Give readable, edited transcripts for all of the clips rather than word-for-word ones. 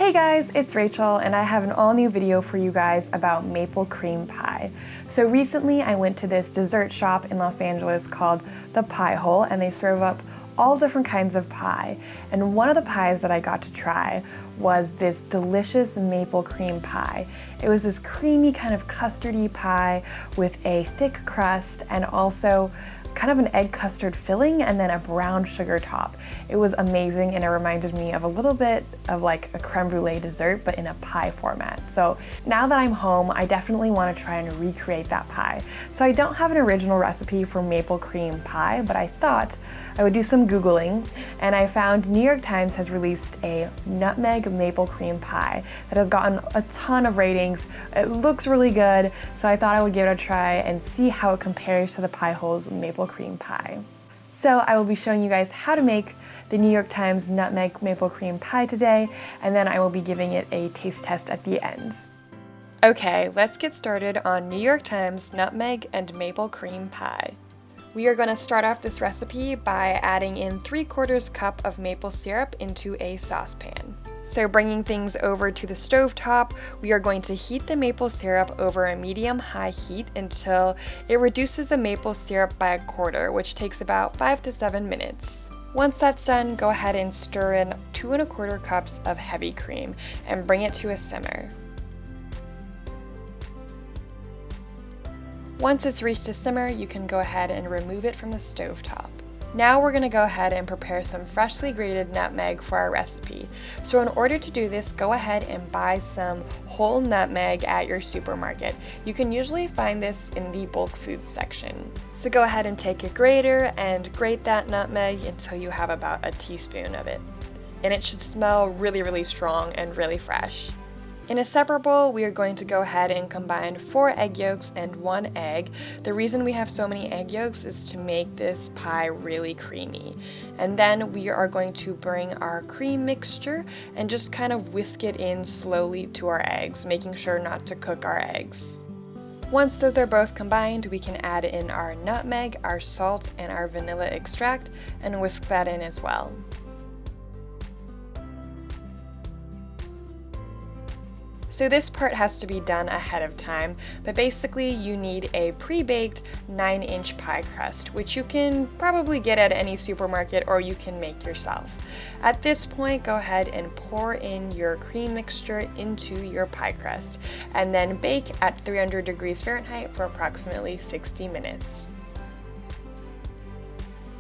Hey guys, it's Rachel and I have an all new video for you guys about maple cream pie. So recently I went to this dessert shop in Los Angeles called The Pie Hole, and they serve up all different kinds of pie. And one of the pies that I got to try was this delicious maple cream pie. It was this creamy kind of custard-y pie with a thick crust and also kind of an egg custard filling and then a brown sugar top. It was amazing and it reminded me of a little bit of like a creme brulee dessert but in a pie format. So now that I'm home, I definitely want to try and recreate that pie. So I don't have an original recipe for maple cream pie, but I thought I would do some Googling, and I found New York Times has released a nutmeg maple cream pie that has gotten a ton of ratings. It looks really good, so I thought I would give it a try and see how it compares to the Pie Hole's maple cream pie. So I will be showing you guys how to make the New York Times nutmeg maple cream pie today, and then I will be giving it a taste test at the end. Okay, let's get started on New York Times nutmeg and maple cream pie. We are going to start off this recipe by adding in 3/4 cup of maple syrup into a saucepan. So bringing things over to the stove top, we are going to heat the maple syrup over a medium-high heat until it reduces the maple syrup by 1/4, which takes about 5 to 7 minutes. Once that's done, go ahead and stir in 2 1/4 cups of heavy cream and bring it to a simmer. Once it's reached a simmer, you can go ahead and remove it from the stove top. Now we're going to go ahead and prepare some freshly grated nutmeg for our recipe. So in order to do this, go ahead and buy some whole nutmeg at your supermarket. You can usually find this in the bulk foods section. So go ahead and take a grater and grate that nutmeg until you have about a teaspoon of it. And it should smell really, really strong and really fresh. In a separate bowl, we are going to go ahead and combine 4 egg yolks and 1 egg. The reason we have so many egg yolks is to make this pie really creamy. And then we are going to bring our cream mixture and just kind of whisk it in slowly to our eggs, making sure not to cook our eggs. Once those are both combined, we can add in our nutmeg, our salt, and our vanilla extract and whisk that in as well. So this part has to be done ahead of time, but basically you need a pre-baked 9-inch pie crust, which you can probably get at any supermarket or you can make yourself. At this point, go ahead and pour in your cream mixture into your pie crust, and then bake at 300 degrees Fahrenheit for approximately 60 minutes.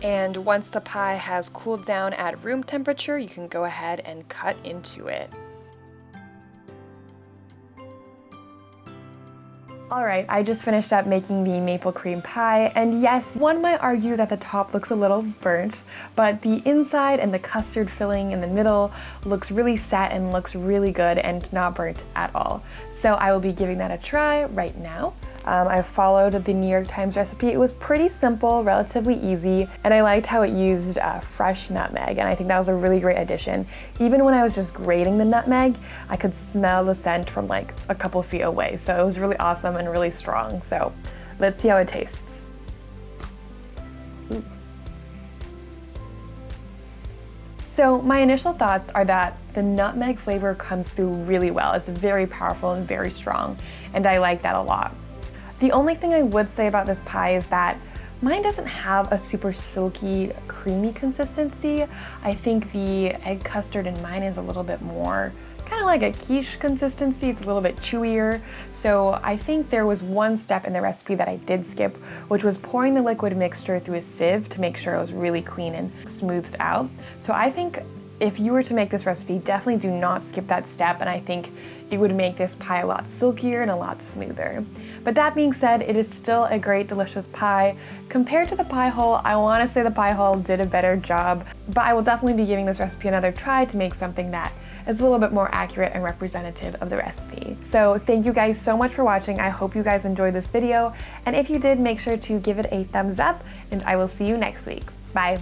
And once the pie has cooled down at room temperature, you can go ahead and cut into it. Alright, I just finished up making the maple cream pie, and yes, one might argue that the top looks a little burnt, but the inside and the custard filling in the middle looks really set and looks really good and not burnt at all. So I will be giving that a try right now. I followed the New York Times recipe. It was pretty simple, relatively easy, and I liked how it used fresh nutmeg, and I think that was a really great addition. Even when I was just grating the nutmeg, I could smell the scent from like a couple feet away, so it was really awesome and really strong. So let's see how it tastes. Ooh. So my initial thoughts are that the nutmeg flavor comes through really well. It's very powerful and very strong, and I like that a lot. The only thing I would say about this pie is that mine doesn't have a super silky, creamy consistency. I think the egg custard in mine is a little bit more kind of like a quiche consistency. It's a little bit chewier. So I think there was one step in the recipe that I did skip, which was pouring the liquid mixture through a sieve to make sure it was really clean and smoothed out. So I think if you were to make this recipe, definitely do not skip that step, and I think it would make this pie a lot silkier and a lot smoother. But that being said, it is still a great, delicious pie. Compared to the Pie Hole, I want to say the Pie Hole did a better job, but I will definitely be giving this recipe another try to make something that is a little bit more accurate and representative of the recipe. So thank you guys so much for watching. I hope you guys enjoyed this video, and if you did, make sure to give it a thumbs up, and I will see you next week. Bye.